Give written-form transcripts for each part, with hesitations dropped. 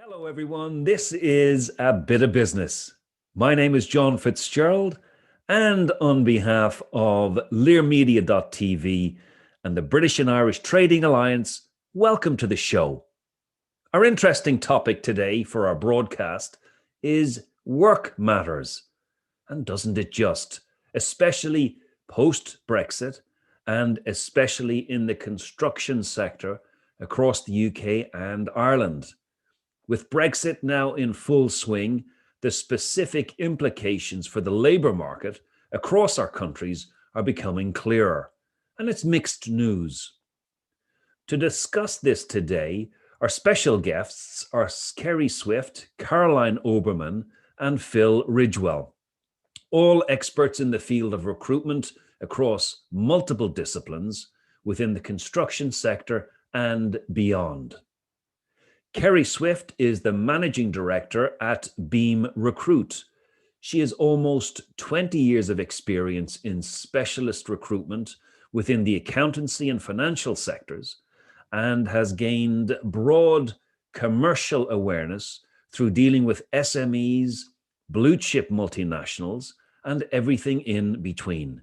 Hello, everyone. This is A Bit of Business. My name is John Fitzgerald, and on behalf of learmedia.tv and the British and Irish Trading Alliance, welcome to the show. Our interesting topic today for our broadcast is work matters. And doesn't it just, especially post-Brexit and especially in the construction sector across the UK and Ireland. With Brexit now in full swing, the specific implications for the labour market across our countries are becoming clearer, and it's mixed news. To discuss this today, our special guests are Kerry Swift, Caroline Oberman, and Phil Ridgewall, all experts in the field of recruitment across multiple disciplines within the construction sector and beyond. Kerry Swift is the Managing Director at Beam Recruit. She has almost 20 years of experience in specialist recruitment within the accountancy and financial sectors and has gained broad commercial awareness through dealing with SMEs, blue chip multinationals, and everything in between.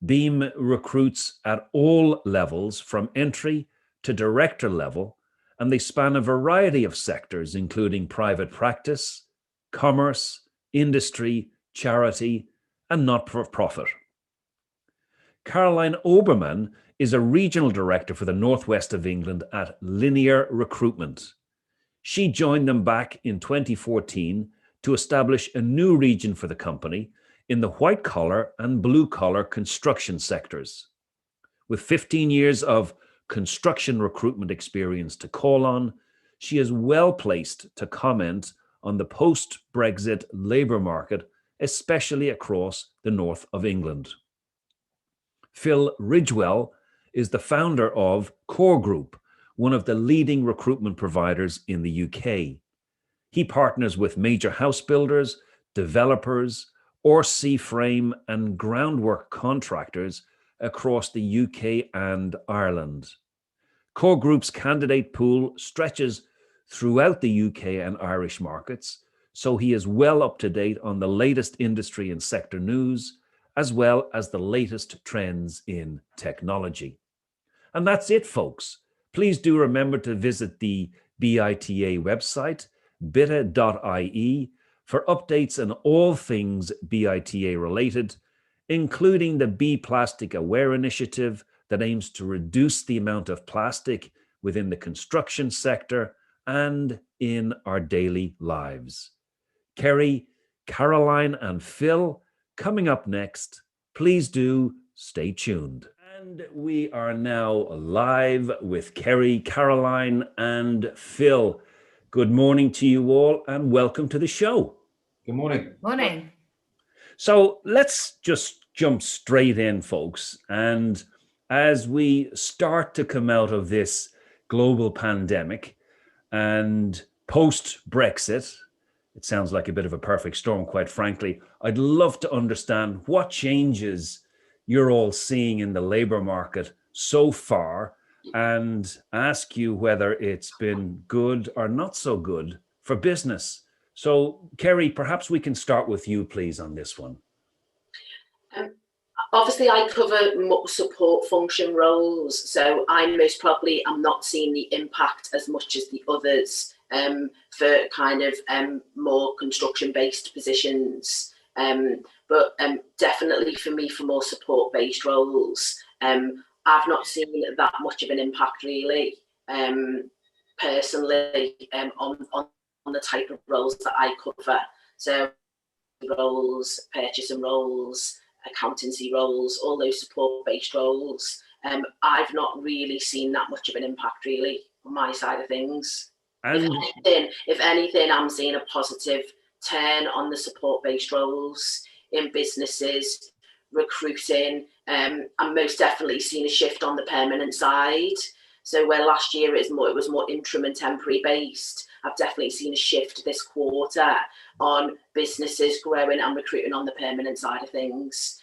Beam recruits at all levels from entry to director level, and they span a variety of sectors, including private practice, commerce, industry, charity, and not-for-profit. Caroline Oberman is a regional director for the northwest of England at Linear Recruitment. She joined them back in 2014 to establish a new region for the company in the white-collar and blue-collar construction sectors. With 15 years of construction recruitment experience to call on, she is well placed to comment on the post-Brexit labour market, especially across the north of England. Phil Ridgewall is the founder of Core Group, one of the leading recruitment providers in the UK. He partners with major house builders, developers, RC frame and groundwork contractors across the UK and Ireland. Core Group's candidate pool stretches throughout the UK and Irish markets, so he is well up to date on the latest industry and sector news, as well as the latest trends in technology. And that's it, folks. Please do remember to visit the BITA website, BITA.ie, for updates on all things BITA related, including the Be Plastic Aware initiative that aims to reduce the amount of plastic within the construction sector and in our daily lives. Kerry, Caroline, and Phil, coming up next. Please do stay tuned. And we are now live with Kerry, Caroline, and Phil. Good morning to you all, and welcome to the show. Good morning. Morning. So let's just jump straight in, folks. And as we start to come out of this global pandemic and post-Brexit, it sounds like a bit of a perfect storm, quite frankly. I'd love to understand what changes you're all seeing in the labour market so far and ask you whether it's been good or not so good for business. So, Kerry, perhaps we can start with you, please, on this one. Obviously, I cover more support function roles, so I most probably am not seeing the impact as much as the others for kind of more construction-based positions. But definitely for me, for more support-based roles, I've not seen that much of an impact really, personally, on the type of roles that I cover. So roles, purchasing roles, accountancy roles, all those support-based roles. I've not really seen that much of an impact really on my side of thing, if anything, I'm seeing a positive turn on the support-based roles in businesses, recruiting. I'm most definitely seeing a shift on the permanent side. So where last year it was more interim and temporary based, I've definitely seen a shift this quarter on businesses growing and recruiting on the permanent side of things,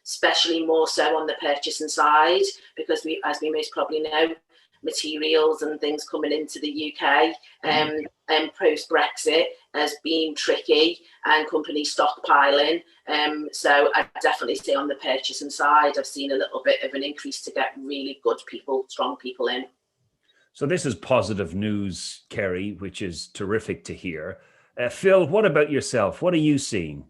especially more so on the purchasing side, because as we most probably know, materials and things coming into the UK post Brexit has been tricky, and companies stockpiling. So I definitely say on the purchasing side, I've seen a little bit of an increase to get really good people, strong people in. So this is positive news, Kerry, which is terrific to hear. Phil, what about yourself? What are you seeing?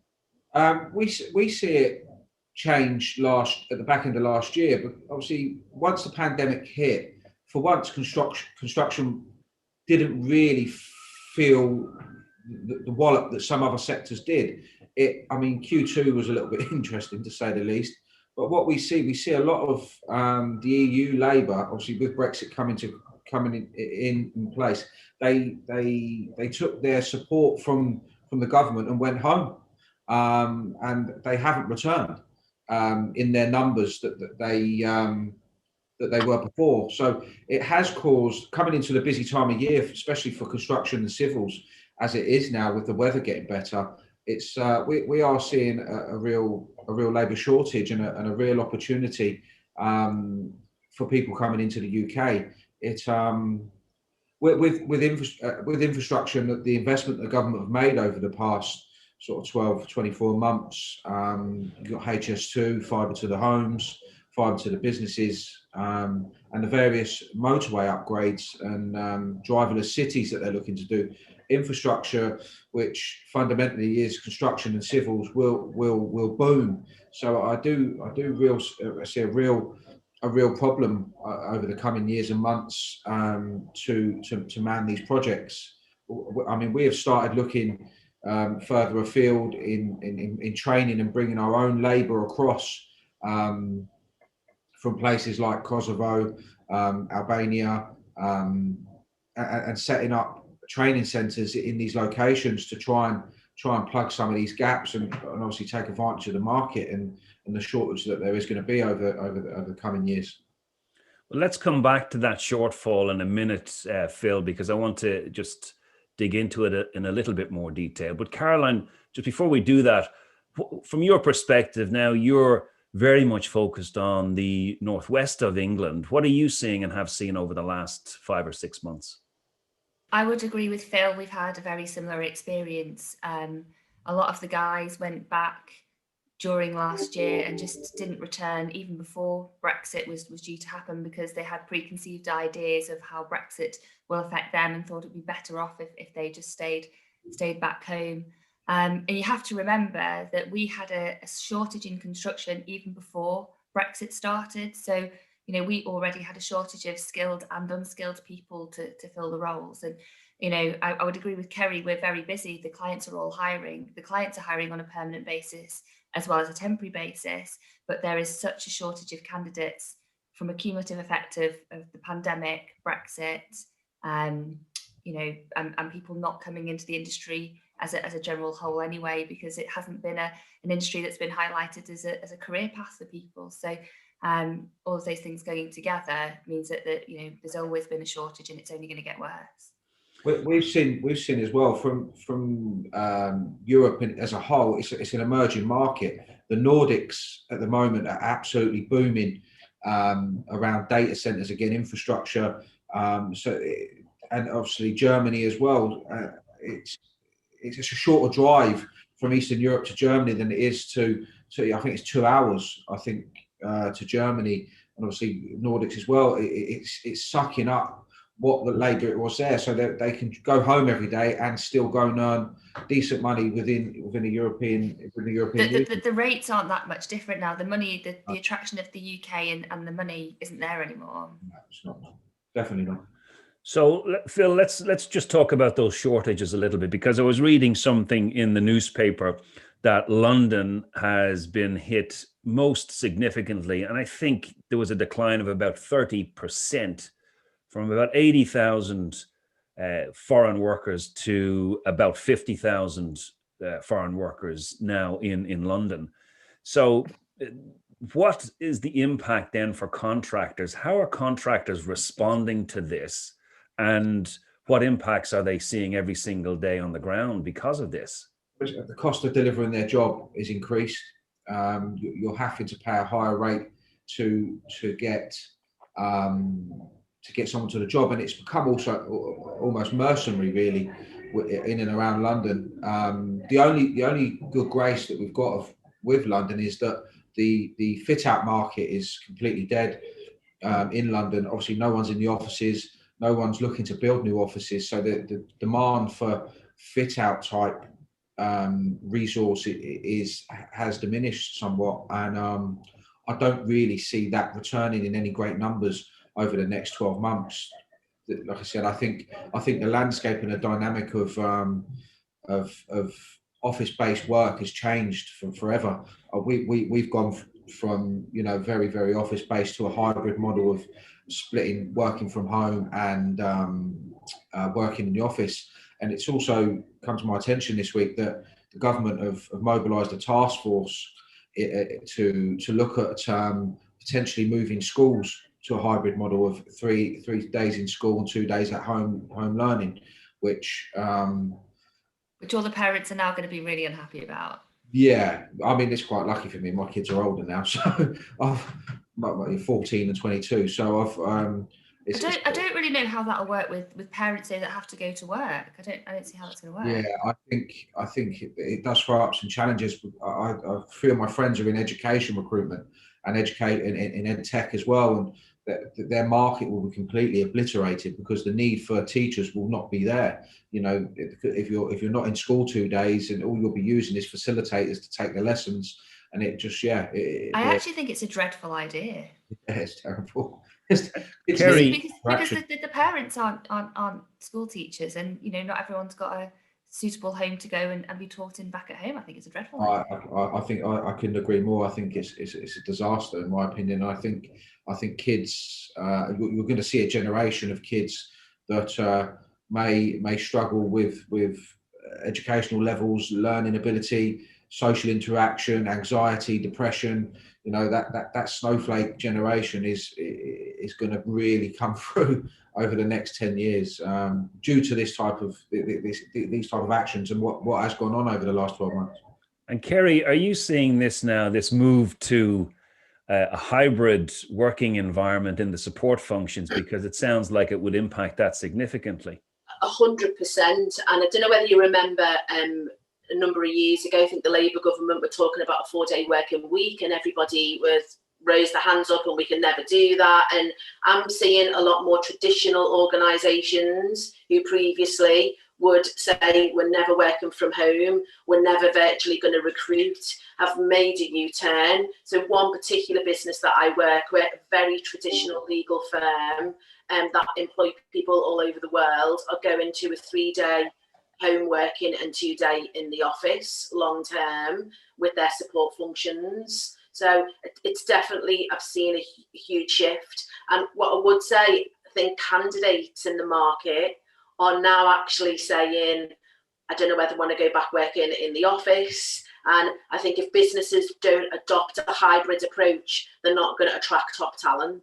We see it change at the back end of last year, but obviously once the pandemic hit, for once construction didn't really feel the wallop that some other sectors did. I mean, Q2 was a little bit interesting to say the least. But what we see a lot of the EU labour, obviously with Brexit coming in place, they took their support from the government and went home, and they haven't returned in their numbers that they were before. So it has caused, coming into the busy time of year, especially for construction and civils, as it is now with the weather getting better, it's we are seeing a real labour shortage and a real opportunity for people coming into the UK. It's with infrastructure and the investment the government have made over the past sort of 12, 24 months. You've got HS2, fibre to the homes, fibre to the businesses, and the various motorway upgrades and driverless cities that they're looking to do. Infrastructure, which fundamentally is construction and civils, will boom. So I see a real problem over the coming years and months to man these projects. I mean, we have started looking further afield in training and bringing our own labour across from places like Kosovo, Albania, and setting up training centres in these locations to try and plug some of these gaps and obviously take advantage of the market and the shortage that there is going to be over the coming years. Well, let's come back to that shortfall in a minute, Phil, because I want to just dig into it in a little bit more detail. But Caroline, just before we do that, from your perspective now, you're very much focused on the northwest of England. What are you seeing and have seen over the last 5 or 6 months? I would agree with Phil. We've had a very similar experience. A lot of the guys went back during last year and just didn't return even before Brexit was due to happen, because they had preconceived ideas of how Brexit will affect them and thought it'd be better off if they just stayed back home. And you have to remember that we had a shortage in construction even before Brexit started. So, you know, we already had a shortage of skilled and unskilled people to fill the roles. And, you know, I would agree with Kerry, we're very busy. The clients are all hiring. The clients are hiring on a permanent basis as well as a temporary basis. But there is such a shortage of candidates from a cumulative effect of the pandemic, Brexit, you know, and people not coming into the industry as a general whole anyway, because it hasn't been an industry that's been highlighted as a career path for people. So all of those things going together means that you know, there's always been a shortage and it's only going to get worse. We've seen as well from Europe as a whole. It's an emerging market. The Nordics at the moment are absolutely booming around data centers, again, infrastructure. And obviously Germany as well. It's a shorter drive from Eastern Europe to Germany than it is to I think it's 2 hours. I think to Germany, and obviously Nordics as well. It's sucking up what the labour it was there, so that they can go home every day and still go and earn decent money within the European Union. The rates aren't that much different now. The money, the attraction of the UK and the money isn't there anymore. No, it's not. Definitely not. So, Phil, let's just talk about those shortages a little bit, because I was reading something in the newspaper that London has been hit most significantly, and I think there was a decline of about 30%, from about 80,000 foreign workers to about 50,000 foreign workers now in London. So what is the impact then for contractors? How are contractors responding to this? And what impacts are they seeing every single day on the ground because of this? The cost of delivering their job is increased. You're having to pay a higher rate to get to get someone to the job, and it's become also almost mercenary, really, in and around London. The only good grace that we've got with London is that the fit out market is completely dead in London. Obviously, no one's in the offices, no one's looking to build new offices, so the demand for fit out type resource has diminished somewhat, and I don't really see that returning in any great numbers over the next 12 months. Like I said, I think the landscape and the dynamic of office-based work has changed from forever. We've gone from very, very office-based to a hybrid model of splitting working from home and working in the office. And it's also come to my attention this week that the government have mobilised a task force to look at potentially moving schools to a hybrid model of three days in school and 2 days at home learning, which all the parents are now going to be really unhappy about. Yeah, I mean, it's quite lucky for me. My kids are older now, so I've 14 and 22. So I don't really know how that'll work with parents that have to go to work. I don't see how that's going to work. Yeah, I think it does throw up some challenges. I feel my friends are in education recruitment and in ed tech as well, and their market will be completely obliterated because the need for teachers will not be there. If you're not in school 2 days and all you'll be using is facilitators to take the lessons, and it just I actually think it's a dreadful idea. Yeah, it's terrible. Kerry, because the parents aren't school teachers, and not everyone's got a suitable home to go and be taught in back at home. I think it's a dreadful idea. I think I couldn't agree more. I think it's a disaster in my opinion. I think kids, you're going to see a generation of kids that may struggle with educational levels, learning ability, social interaction, anxiety, depression. That snowflake generation is going to really come through over the next 10 years due to these type of actions and what has gone on over the last 12 months. And Kerry, are you seeing this now, this move to a hybrid working environment in the support functions? Because it sounds like it would impact that significantly. 100%. And I don't know whether you remember a number of years ago, I think the Labour government were talking about a 4-day working week, and everybody raised their hands up and we can never do that. And I'm seeing a lot more traditional organisations who previously would say we're never working from home, we're never virtually going to recruit, have made a U-turn. So one particular business that I work with, a very traditional legal firm that employ people all over the world, are going to a 3-day home working and 2-day in the office long term with their support functions. So it's definitely, I've seen a huge shift. And what I would say, I think candidates in the market are now actually saying, I don't know whether I want to go back working in the office. And I think if businesses don't adopt a hybrid approach, they're not going to attract top talent.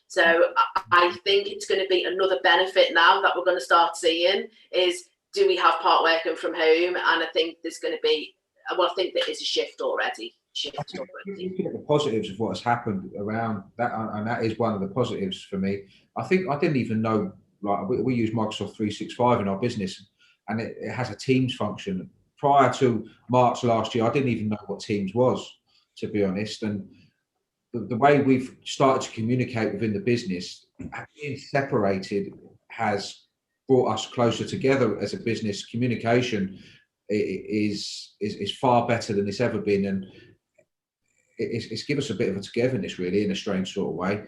So I think it's going to be another benefit now that we're going to start seeing is, do we have part working from home? And I think there's going to be, well, I think there is a shift already. Looking at the positives of what has happened around that, and that is one of the positives for me. I think I didn't even know, like we use Microsoft 365 in our business, and it has a Teams function. Prior to March last year, I didn't even know what Teams was, to be honest. And the way we've started to communicate within the business, being separated has brought us closer together as a business. Communication is far better than it's ever been, and it's given us a bit of a togetherness, really, in a strange sort of way.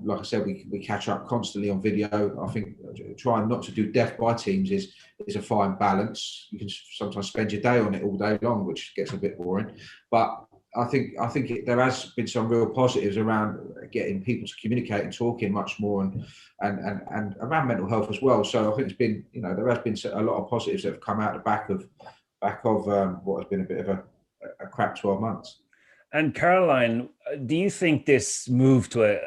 Like I said, we catch up constantly on video. I think trying not to do death by Teams is a fine balance. You can sometimes spend your day on it all day long, which gets a bit boring. But I think there has been some real positives around getting people to communicate and talking much more, and around mental health as well. So I think it's been, there has been a lot of positives that have come out the back of what has been a bit of a crap 12 months. And Caroline, do you think this move to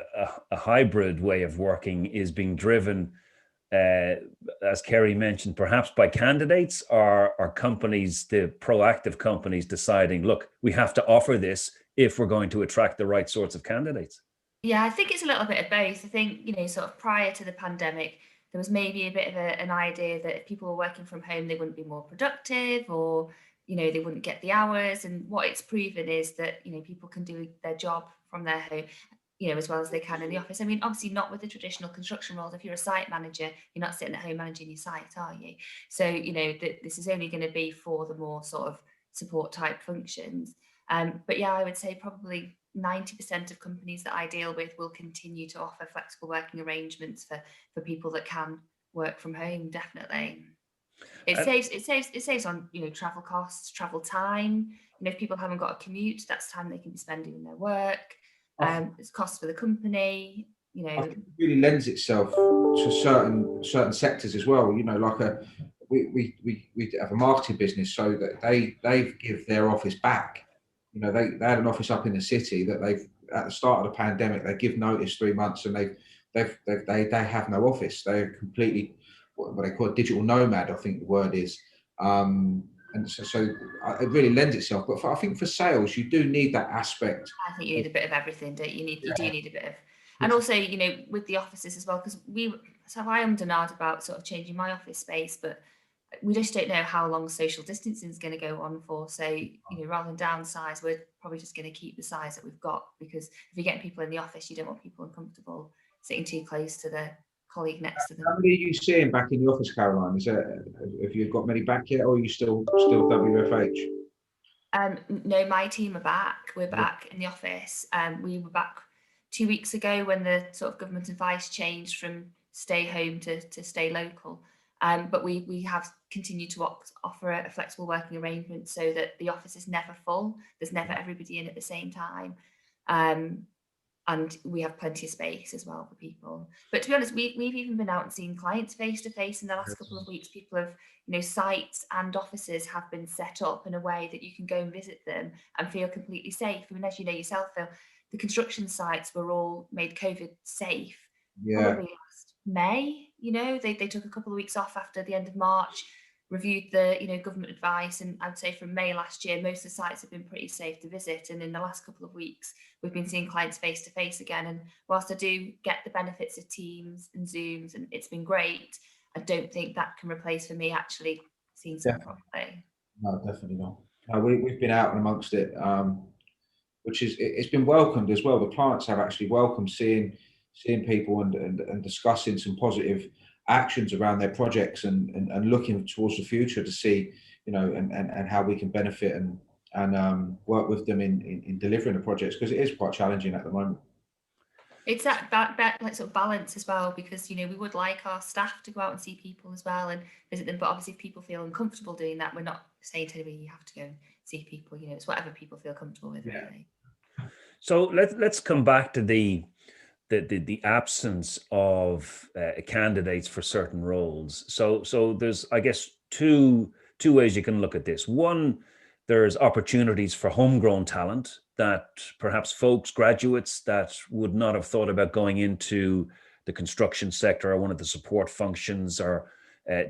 a hybrid way of working is being driven, as Kerry mentioned, perhaps by candidates, or are companies, the proactive companies, deciding, look, we have to offer this if we're going to attract the right sorts of candidates? Yeah, I think it's a little bit of both. I think, sort of prior to the pandemic, there was maybe a bit of an idea that if people were working from home, they wouldn't be more productive, or, they wouldn't get the hours. And what it's proven is that, people can do their job from their home, as well as they can in the office. I mean, obviously not with the traditional construction roles. If you're a site manager, you're not sitting at home managing your site, are you? So, this is only going to be for the more sort of support type functions. But yeah, I would say probably 90% of companies that I deal with will continue to offer flexible working arrangements for people that can work from home. Definitely, And it saves on travel costs, travel time. If people haven't got a commute, that's time they can be spending in their work. It's costs for the company. I think it really lends itself to certain sectors as well. Like we have a marketing business, so that they give their office back. They had an office up in the city that they've, at the start of the pandemic, they give notice 3 months, and they have no office. They're completely what they call a digital nomad, I think the word is. And so it really lends itself. But I think for sales, you do need that aspect. I think you need a bit of everything, don't you? You do need a bit of, and Yeah. also, with the offices as well, because I am denied about sort of changing my office space, but we just don't know how long social distancing is going to go on for. So, rather than downsize, we're probably just going to keep the size that we've got, because if you're getting people in the office, you don't want people uncomfortable sitting too close to the colleague next to them. How many are you seeing back in the office, Caroline? Have you got many back yet, or are you still WFH? No, my team are back. We're back in the office. We were back 2 weeks ago when the sort of government advice changed from stay home to stay local. But we have continued to offer a flexible working arrangement so that the office is never full. There's never everybody in at the same time. And we have plenty of space as well for people. But to be honest, we've even been out and seen clients face to face in the last couple of weeks. People have, sites and offices have been set up in a way that you can go and visit them and feel completely safe. I mean, as you know yourself, Phil, the construction sites were all made COVID safe. Yeah. Probably last May. They took a couple of weeks off after the end of March, reviewed the government advice, and I'd say from May last year, most of the sites have been pretty safe to visit. And in the last couple of weeks, we've been seeing clients face to face again. And whilst I do get the benefits of Teams and Zooms, and it's been great, I don't think that can replace for me actually seeing someone properly. No, definitely not. No, we've been out and amongst it, which it's been welcomed as well. The clients have actually welcomed seeing people and discussing some positive actions around their projects and looking towards the future to see, and how we can benefit and work with them in delivering the projects, because it is quite challenging at the moment. It's that like sort of balance as well, because we would like our staff to go out and see people as well and visit them, but obviously if people feel uncomfortable doing that, we're not saying to anybody you have to go and see people. It's whatever people feel comfortable with, really. So let's come back to the absence of candidates for certain roles. So there's, I guess, two ways you can look at this. One, there's opportunities for homegrown talent that perhaps folks, graduates that would not have thought about going into the construction sector or one of the support functions, or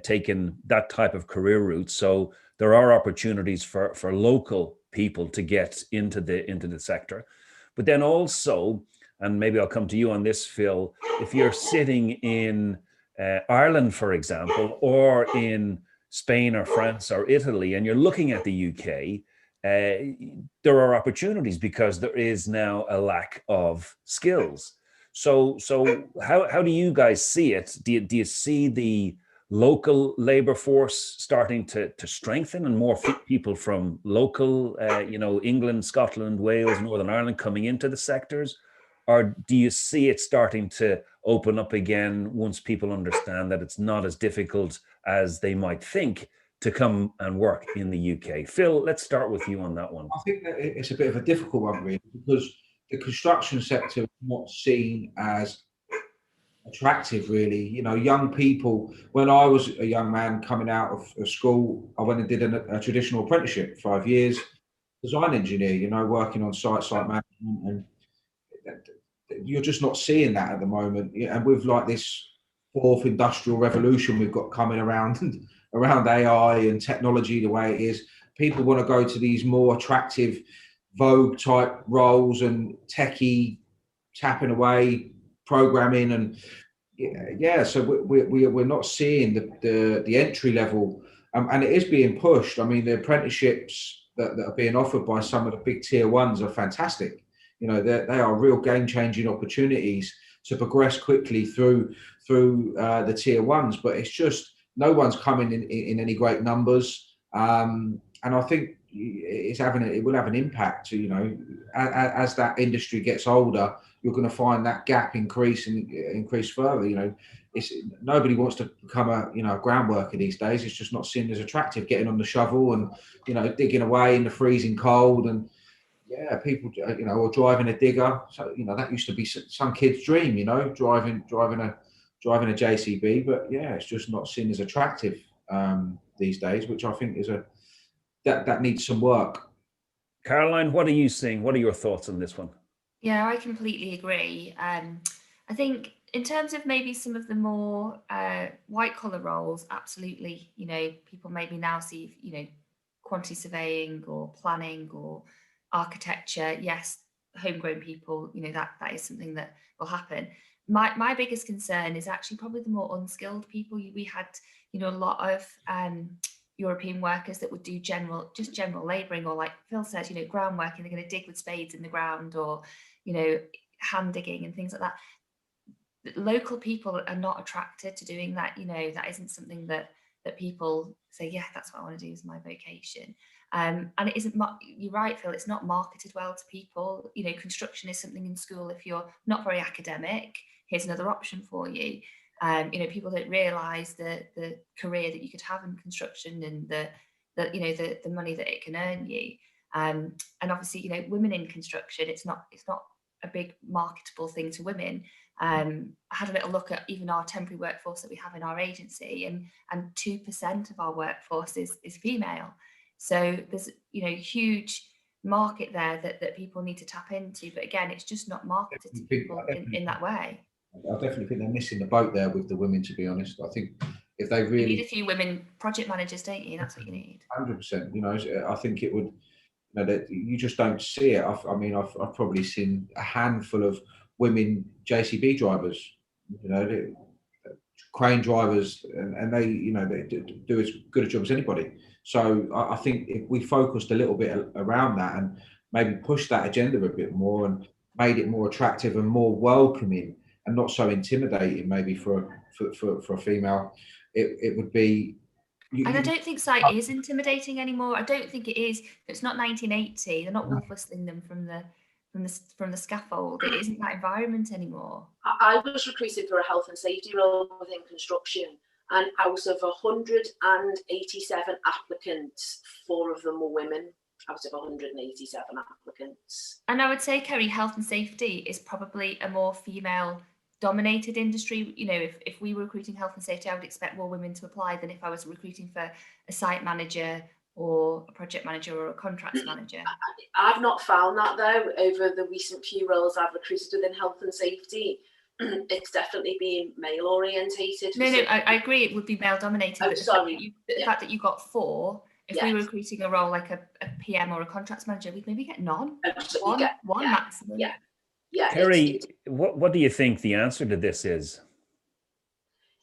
taken that type of career route. So there are opportunities for local people to get into the sector. But then also, and maybe I'll come to you on this, Phil, if you're sitting in Ireland, for example, or in Spain or France or Italy, and you're looking at the UK, there are opportunities because there is now a lack of skills. So how do you guys see it? Do you see the local labor force starting to strengthen and more people from local, England, Scotland, Wales, Northern Ireland coming into the sectors? Or do you see it starting to open up again once people understand that it's not as difficult as they might think to come and work in the UK? Phil, let's start with you on that one. I think that it's a bit of a difficult one, really, because the construction sector is not seen as attractive, really. Young people, when I was a young man coming out of school, I went and did a traditional apprenticeship, 5 years, design engineer, working on site management, and you're just not seeing that at the moment. And with like this fourth industrial revolution we've got coming around AI and technology, the way it is, people want to go to these more attractive Vogue type roles and techie tapping away, programming, and yeah. So we're not seeing the entry level, and it is being pushed. I mean, the apprenticeships that are being offered by some of the big tier ones are fantastic. You know, they are real game changing opportunities to progress quickly through the tier ones, but it's just no one's coming in any great numbers, and I think it will have an impact. You know, as that industry gets older, you're going to find that gap increase further. You know, nobody wants to become a ground worker these days. It's just not seen as attractive, getting on the shovel and, you know, digging away in the freezing cold, and yeah, people, you know, or driving a digger. So, you know, that used to be some kid's dream, you know, driving a JCB, but yeah, it's just not seen as attractive these days, which I think is that needs some work. Caroline, what are you seeing? What are your thoughts on this one? Yeah, I completely agree. I think in terms of maybe some of the more white collar roles, absolutely, you know, people maybe now see, you know, quantity surveying or planning or architecture. Yes, homegrown people, you know, that is something that will happen. My biggest concern is actually probably the more unskilled people. We had, you know, a lot of European workers that would do general labouring, or like Phil says, you know, ground working. They're going to dig with spades in the ground, or, you know, hand digging and things like that. Local people are not attracted to doing that. You know, that isn't something that people say, yeah, that's what I want to do as my vocation. And it isn't, you're right, Phil, it's not marketed well to people. You know, construction is something in school, if you're not very academic, here's another option for you. You know, people don't realise the career that you could have in construction, and the the money that it can earn you. And obviously, you know, women in construction, it's not a big marketable thing to women. I had a little look at even our temporary workforce that we have in our agency, and 2% of our workforce is female. So there's, you know, huge market there that people need to tap into. But again, it's just not marketed to people in that way. I definitely think they're missing the boat there with the women, to be honest. I think if they really... You need a few women project managers, don't you? That's what you need. 100%. You know, I think it would... You know, that you just don't see it. I mean, I've probably seen a handful of women JCB drivers, you know, crane drivers, and they, you know, they do as good a job as anybody. So I think if we focused a little bit around that and maybe pushed that agenda a bit more and made it more attractive and more welcoming and not so intimidating, maybe for a female, it would be. And I don't think site is intimidating anymore. I don't think it is. It's not 1980. They're not wolf whistling them from the scaffold. It isn't that environment anymore. I was recruited for a health and safety role within construction, and out of 187 applicants, 4 of them were women. Out of 187 applicants. And I would say, Kerry, health and safety is probably a more female dominated industry. You know, if we were recruiting health and safety, I would expect more women to apply than if I was recruiting for a site manager or a project manager or a contracts manager. I've not found that, though, over the recent few roles I've recruited within health and safety. It's definitely been male orientated. No, I agree, it would be male dominated. Oh, sorry. The fact that you got 4, if we were recruiting a role like a PM or a contracts manager, we'd maybe get none. One maximum. Yeah. Kerry, what do you think the answer to this is?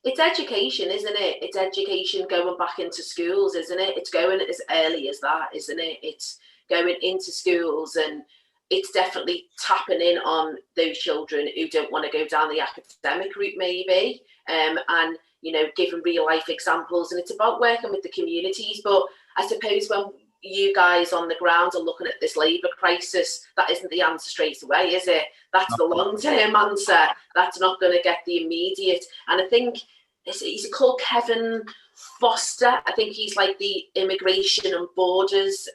It's education, isn't it? It's education going back into schools, isn't it? It's going as early as that, isn't it? It's going into schools, and it's definitely tapping in on those children who don't want to go down the academic route, maybe, and, you know, giving real life examples. And it's about working with the communities. But I suppose when you guys on the ground are looking at this labour crisis, that isn't the answer straight away, is it? That's the long-term answer. That's not going to get the immediate. And I think he's called Kevin Foster. I think he's like the Immigration and Borders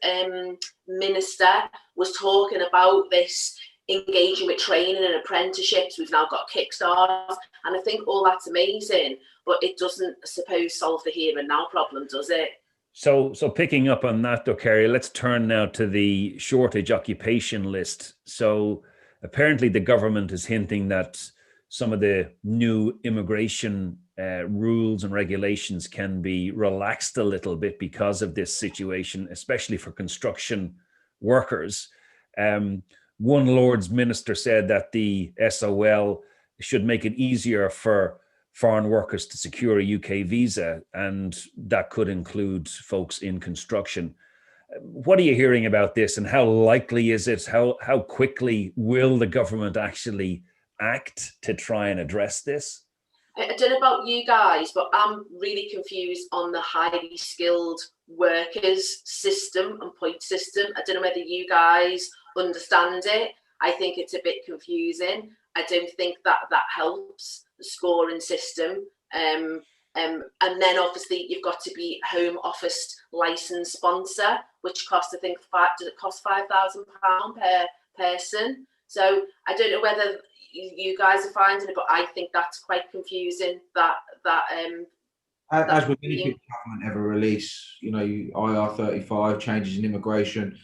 Minister, was talking about this, engaging with training and apprenticeships. We've now got Kickstart, and I think all that's amazing, but it doesn't, I suppose, solve the here and now problem, does it? So picking up on that, though, Kerry, let's turn now to the shortage occupation list. So apparently the government is hinting that some of the new immigration rules and regulations can be relaxed a little bit because of this situation, especially for construction workers. one Lord's minister said that the SOL should make it easier for foreign workers to secure a UK visa, and that could include folks in construction. What are you hearing about this, and how likely is it? How quickly will the government actually act to try and address this? I don't know about you guys, but I'm really confused on the highly skilled workers system and point system. I don't know whether you guys understand it. I think it's a bit confusing. I don't think that helps the scoring system. And then obviously you've got to be Home Office licensed sponsor, which costs, I think, does it cost £5,000 per person? So I don't know whether you guys are finding it, but I think that's quite confusing. As with anything the government ever release, you know, IR35 changes in immigration,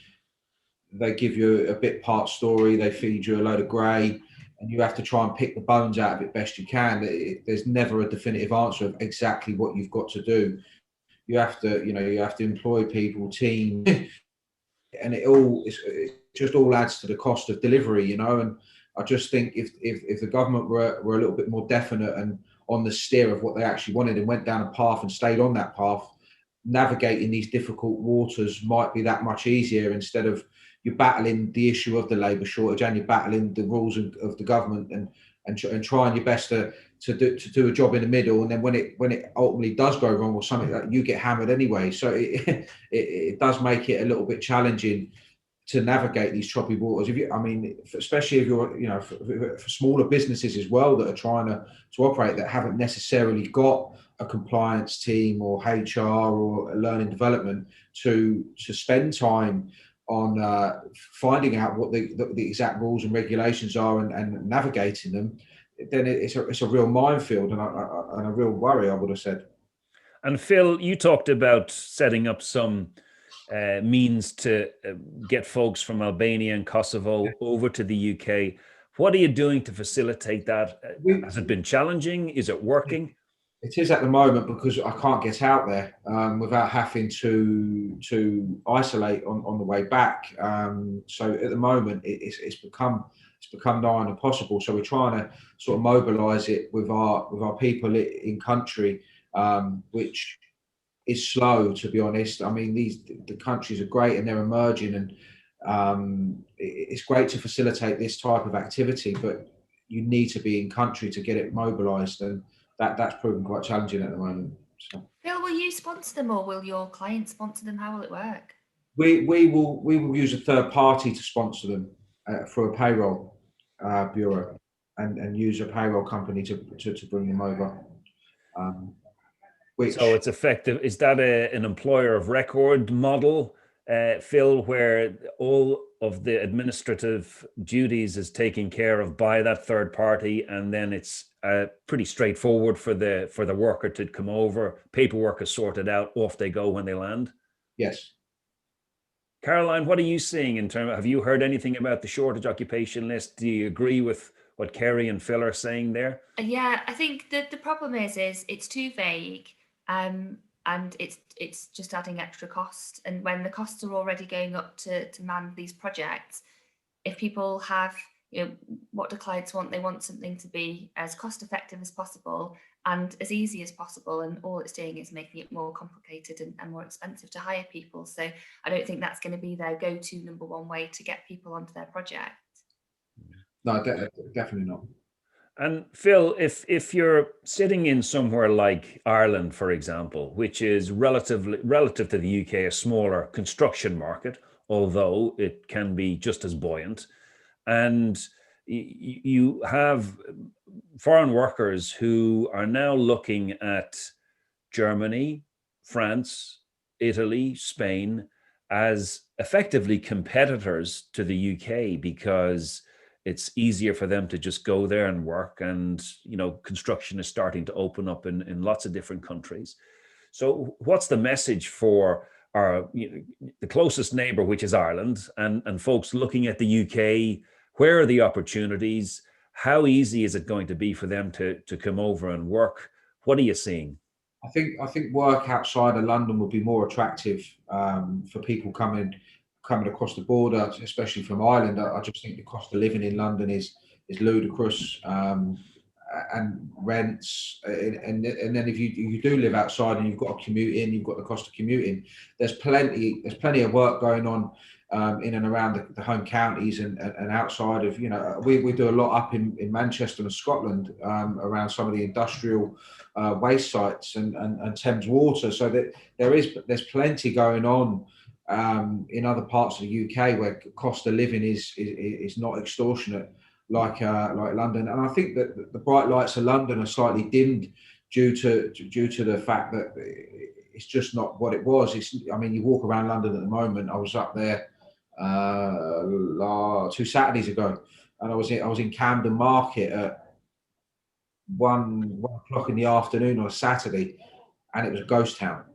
they give you a bit part story, they feed you a load of grey, and you have to try and pick the bones out of it best you can. There's never a definitive answer of exactly what you've got to do. You have to, employ people, team, and it just all adds to the cost of delivery, you know. And I just think if the government were a little bit more definite and on the steer of what they actually wanted and went down a path and stayed on that path, navigating these difficult waters might be that much easier, instead of you're battling the issue of the labour shortage and you're battling the rules of the government and trying your best to do a job in the middle, and then when it ultimately does go wrong or something, that you get hammered anyway. So it does make it a little bit challenging to navigate these choppy waters. Especially if you're, for smaller businesses as well that are trying to operate, that haven't necessarily got a compliance team or HR or learning development to spend time on finding out what the exact rules and regulations are and navigating them, then it's a real minefield and a real worry, I would have said. And Phil, you talked about setting up some means to get folks from Albania and Kosovo over to the UK. What are you doing to facilitate that? Has it been challenging? Is it working? It is at the moment, because I can't get out there without having to isolate on the way back. So at the moment, it's become nigh on impossible. So we're trying to sort of mobilise it with our people in country, which is slow, to be honest. I mean, the countries are great and they're emerging, and it's great to facilitate this type of activity, but you need to be in country to get it mobilised, and that's proven quite challenging at the moment. So. Phil, will you sponsor them, or will your client sponsor them? How will it work? We will use a third party to sponsor them for a payroll bureau, and use a payroll company to bring them over. So it's effective. Is that an employer of record model, Phil, where all of the administrative duties is taken care of by that third party, and then it's pretty straightforward for the worker to come over, paperwork is sorted out, off they go when they land? Yes. Caroline, what are you seeing in terms of, have you heard anything about the shortage occupation list? Do you agree with what Kerry and Phil are saying there? Yeah, I think that the problem is it's too vague, and it's just adding extra cost. And when the costs are already going up to man these projects, if people have, what do clients want? They want something to be as cost effective as possible and as easy as possible. And all it's doing is making it more complicated and more expensive to hire people. So I don't think that's going to be their go-to number one way to get people onto their project. No, definitely not. And Phil, if you're sitting in somewhere like Ireland, for example, which is relative to the UK, a smaller construction market, although it can be just as buoyant, and you have foreign workers who are now looking at Germany, France, Italy, Spain as effectively competitors to the UK, because it's easier for them to just go there and work, and construction is starting to open up in lots of different countries. So what's the message for our the closest neighbor, which is Ireland, and folks looking at the UK? Where are the opportunities? How easy is it going to be for them to come over and work? What are you seeing? I think work outside of London would be more attractive for people coming coming across the border, especially from Ireland. I just think the cost of living in London is ludicrous, and rents, and then if you do live outside and you've got to commute in, you've got the cost of commuting. There's plenty of work going on in and around the home counties and outside of, we do a lot up in Manchester and Scotland, around some of the industrial waste sites and Thames Water. So that there's plenty going on in other parts of the UK where cost of living is not extortionate like London. And I think that the bright lights of London are slightly dimmed due to the fact that it's just not what it was. You walk around London at the moment. I was up there 2 Saturdays ago, and I was in Camden Market at 1 o'clock in the afternoon on a Saturday, and it was a ghost town.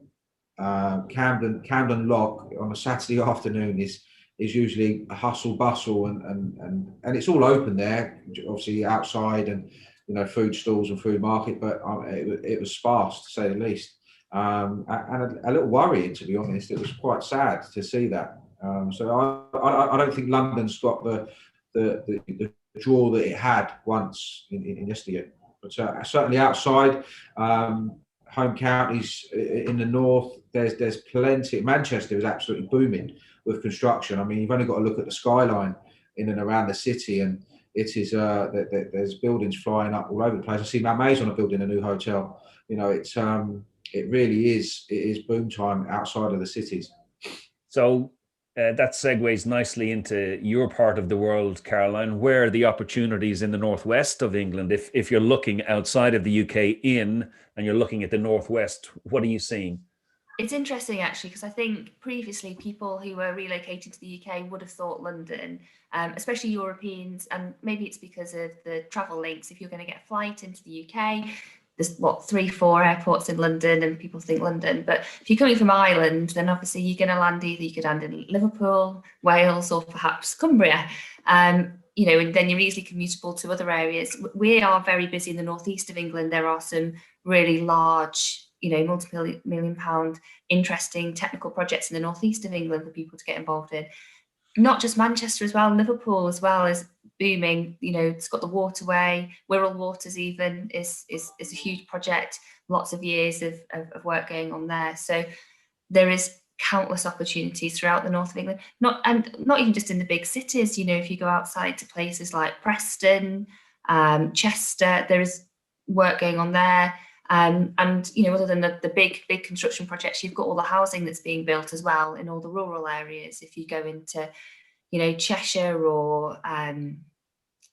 Camden Lock on a Saturday afternoon is usually a hustle bustle, and it's all open there, obviously outside, and food stalls and food market, but it was sparse, to say the least, and a little worrying, to be honest. It was quite sad to see that. So I don't think London's got the draw that it had once in yesteryear. But certainly outside, home counties in the north, there's plenty. Manchester is absolutely booming with construction. You've only got to look at the skyline in and around the city, and it is there's buildings flying up all over the place. I see Matt Mason are building a new hotel. It really is. It is boom time outside of the cities. So that segues nicely into your part of the world, Caroline. Where are the opportunities in the northwest of England? If you're looking outside of the UK and you're looking at the northwest, what are you seeing? It's interesting, actually, because I think previously people who were relocating to the UK would have thought London, especially Europeans, and maybe it's because of the travel links. If you're going to get a flight into the UK, there's 3-4 airports in London, and people think London. But if you're coming from Ireland, then obviously you're going to land you could land in Liverpool, Wales, or perhaps Cumbria. And then you're easily commutable to other areas. We are very busy in the northeast of England. There are some really large, multi-million pound interesting technical projects in the northeast of England for people to get involved in. Not just Manchester as well, Liverpool as well is booming. It's got the waterway, Wirral Waters even is a huge project, lots of years of work going on there. So there is countless opportunities throughout the north of England, not even just in the big cities. If you go outside to places like Preston, Chester, there is work going on there. And other than the big construction projects, you've got all the housing that's being built as well in all the rural areas. If you go into, Cheshire or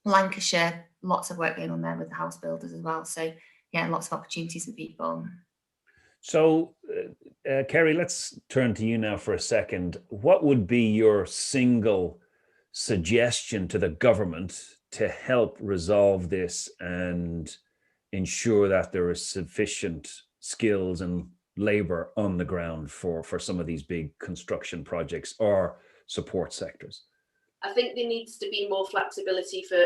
Lancashire, lots of work going on there with the house builders as well. So yeah, lots of opportunities for people. So, Kerry, let's turn to you now for a second. What would be your single suggestion to the government to help resolve this and ensure that there is sufficient skills and labor on the ground for some of these big construction projects or support sectors? I think there needs to be more flexibility for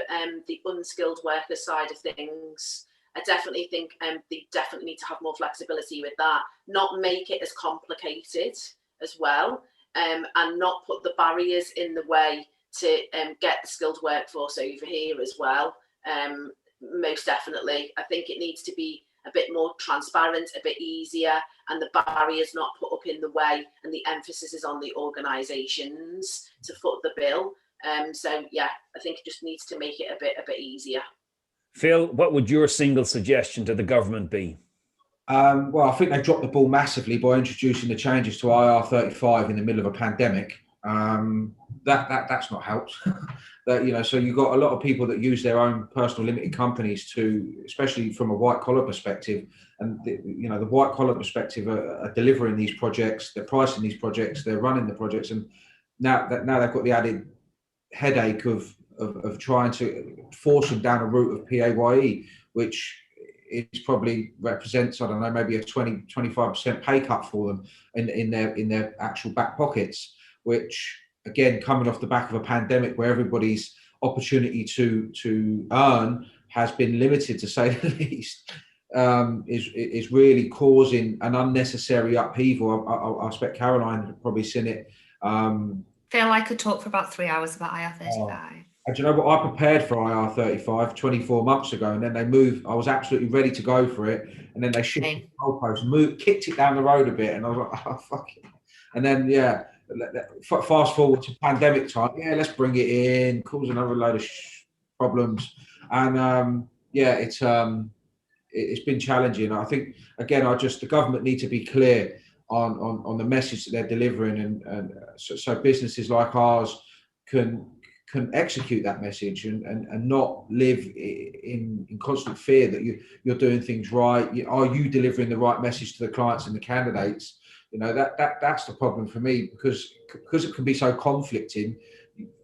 the unskilled worker side of things. I definitely think they definitely need to have more flexibility with that, not make it as complicated as well, and not put the barriers in the way to get the skilled workforce over here as well. Most definitely. I think it needs to be a bit more transparent, a bit easier, and the barriers not put up in the way, and the emphasis is on the organisations to foot the bill. So yeah, I think it just needs to make it a bit easier. Phil, what would your single suggestion to the government be? Well, I think they dropped the ball massively by introducing the changes to IR35 in the middle of a pandemic. That's not helped. So you've got a lot of people that use their own personal limited companies to, especially from a white collar perspective, and the white collar perspective are delivering these projects, they're pricing these projects, they're running the projects, and now they've got the added headache of trying to force them down a route of PAYE, which is probably represents, I don't know, maybe a 20-25% pay cut for them in their actual back pockets, which again, coming off the back of a pandemic where everybody's opportunity to earn has been limited, to say the least, is really causing an unnecessary upheaval. I expect Caroline had probably seen it Phil, I could talk for about 3 hours about IR35. And do you know what? I prepared for IR35 24 months ago, and then they moved. I was absolutely ready to go for it, and then they shifted the goalpost, kicked it down the road a bit, and I was like, oh, fuck it. And then, fast forward to pandemic time. Yeah, let's bring it in, cause another load of problems. And, it's been challenging. I think, again, the government need to be clear on the message that they're delivering, and so businesses like ours can execute that message and not live in constant fear that you're doing things right. Are you delivering the right message to the clients and the candidates? That's the problem for me, because it can be so conflicting.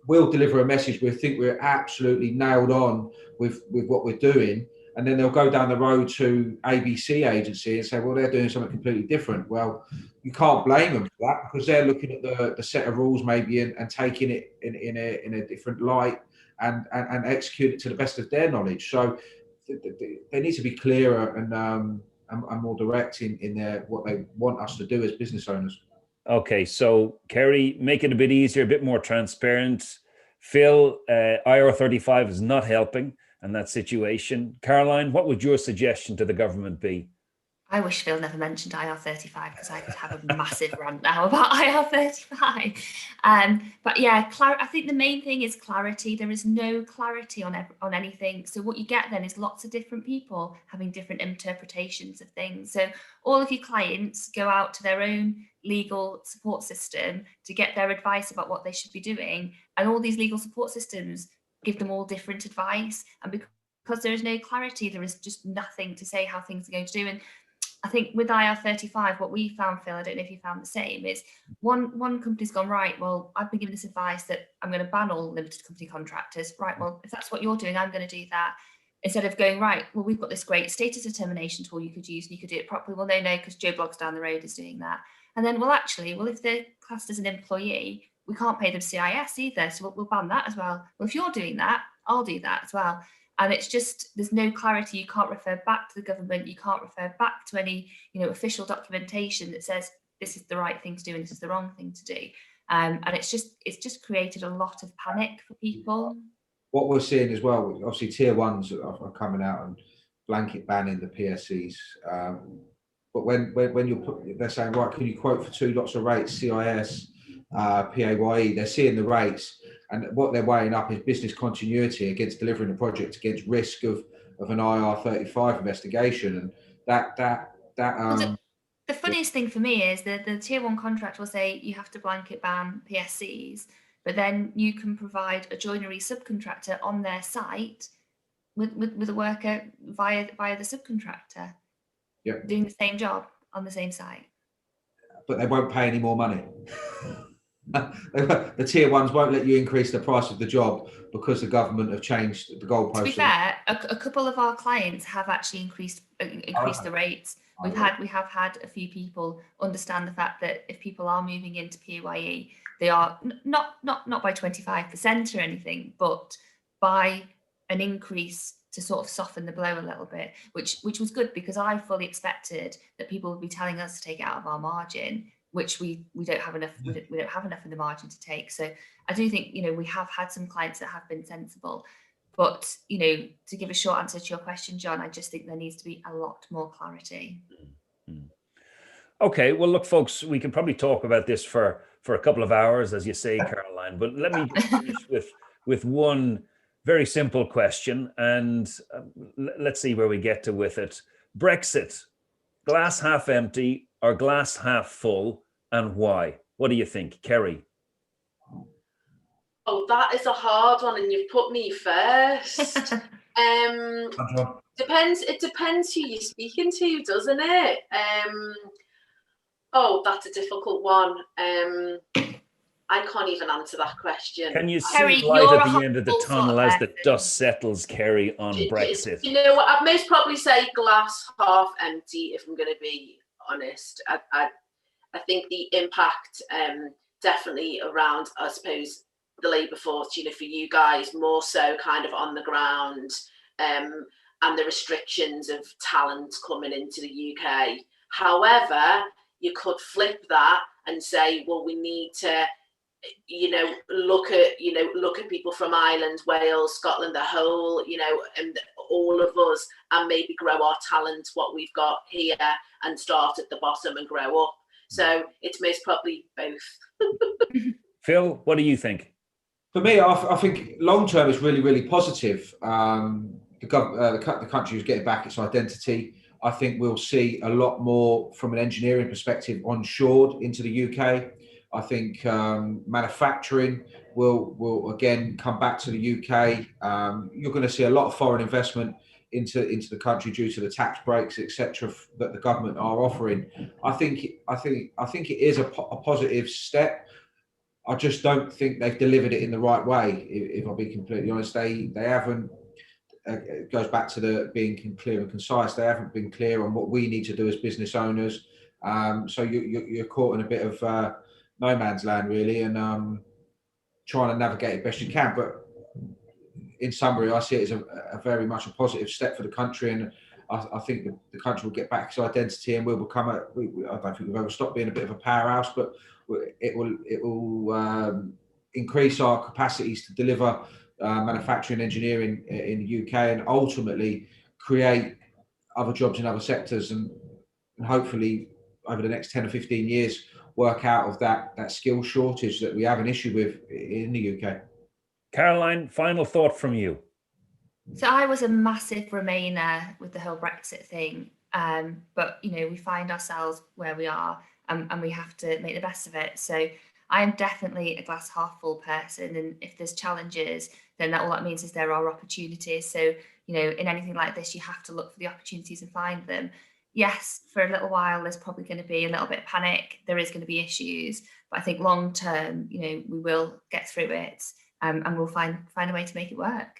We'll deliver a message, we think we're absolutely nailed on with what we're doing, and then they'll go down the road to ABC agency and say, well, they're doing something completely different. Well, you can't blame them for that, because they're looking at the set of rules maybe and taking it in a different light and execute it to the best of their knowledge. So they need to be clearer and more direct in their what they want us to do as business owners. Okay, so Kerry, make it a bit easier, a bit more transparent. Phil, IR35 is not helping in that situation. Caroline, what would your suggestion to the government be? I wish Phil never mentioned IR35, because I could have a massive rant now about IR35. But yeah, I think the main thing is clarity. There is no clarity on anything. So what you get then is lots of different people having different interpretations of things. So all of your clients go out to their own legal support system to get their advice about what they should be doing. And all these legal support systems give them all different advice. And because there is no clarity, there is just nothing to say how things are going to do. And I think with IR35, what we found, Phil, I don't know if you found the same, is one company's gone, right, well, I've been given this advice that I'm going to ban all limited company contractors. Right, well, if that's what you're doing, I'm going to do that. Instead of going, right, well, we've got this great status determination tool you could use and you could do it properly. Well, no, because Joe Bloggs down the road is doing that. And then, if they're classed as an employee, we can't pay them CIS either. So we'll ban that as well. Well, if you're doing that, I'll do that as well. And it's just, there's no clarity. You can't refer back to the government. You can't refer back to any, official documentation that says this is the right thing to do and this is the wrong thing to do. And it's just created a lot of panic for people. What we're seeing as well, obviously tier ones are coming out and blanket banning the PSCs. But when they're saying, right, can you quote for two lots of rates, CIS, PAYE, they're seeing the rates. And what they're weighing up is business continuity against delivering the project, against risk of an IR35 investigation. And the funniest thing for me is that the tier one contract will say you have to blanket ban PSCs, but then you can provide a joinery subcontractor on their site with a worker via the subcontractor, doing the same job on the same site. But they won't pay any more money. The tier ones won't let you increase the price of the job because the government have changed the goalposts. To be fair, a couple of our clients have actually increased the rates. We have had a few people understand the fact that if people are moving into PAYE, they are not by 25% or anything, but by an increase to sort of soften the blow a little bit, which was good, because I fully expected that people would be telling us to take it out of our margin, which we don't have enough. We don't have enough in the margin to take. So I do think we have had some clients that have been sensible, but to give a short answer to your question, John, I just think there needs to be a lot more clarity. Okay, well, look, folks, we can probably talk about this for a couple of hours, as you say, Caroline. But let me just finish with one very simple question, and let's see where we get to with it. Brexit, glass half empty or glass half full, and why? What do you think, Kerry? Oh, that is a hard one, and you've put me first. It depends who you're speaking to, doesn't it? Oh, that's a difficult one. I can't even answer that question. Can you see light at the end of the tunnel as the dust settles, Kerry, on Brexit? You know what? I'd most probably say glass half empty, if I'm going to be honest. I think the impact definitely around, I suppose, the labour force, for you guys, more so kind of on the ground, and the restrictions of talent coming into the UK. However, you could flip that and say, well, we need to look at people from Ireland, Wales, Scotland, the whole, and all of us, and maybe grow our talent, what we've got here, and start at the bottom and grow up. So it's most probably both. Phil, what do you think? For me, I think long term is really, really positive. The country is getting back its identity. I think we'll see a lot more from an engineering perspective onshored into the UK. I think manufacturing will again come back to the UK. You're going to see a lot of foreign investment into the country due to the tax breaks, etc., that the government are offering. I think it is a positive step. I just don't think they've delivered it in the right way. If I'll be completely honest, they haven't. It goes back to the being clear and concise. They haven't been clear on what we need to do as business owners. So you're caught in a bit of no man's land, really, and trying to navigate it best you can. But in summary, I see it as a very much a positive step for the country, and I think the country will get back its identity, and we'll become I don't think we've ever stopped being a bit of a powerhouse, but it will increase our capacities to deliver manufacturing, engineering in the UK, and ultimately create other jobs in other sectors, and hopefully over the next 10 or 15 years work out of that skill shortage that we have an issue with in the UK. Caroline, final thought from you. So I was a massive Remainer with the whole Brexit thing, but we find ourselves where we are, and we have to make the best of it. So I am definitely a glass half full person, and if there's challenges, then all that means is there are opportunities. So in anything like this, you have to look for the opportunities and find them. Yes, for a little while, there's probably going to be a little bit of panic. There is going to be issues, but I think long term, we will get through it, and we'll find a way to make it work.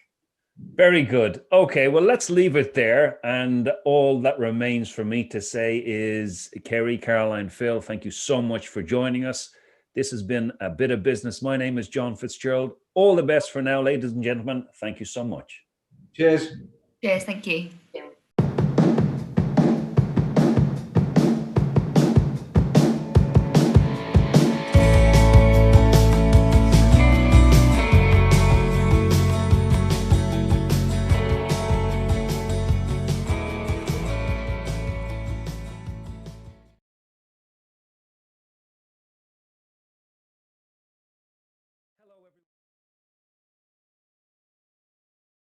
Very good. Okay, well, let's leave it there. And all that remains for me to say is, Kerry, Caroline, Phil, thank you so much for joining us. This has been A Bit of Business. My name is John Fitzgerald. All the best for now, ladies and gentlemen. Thank you so much. Cheers. Cheers. Thank you.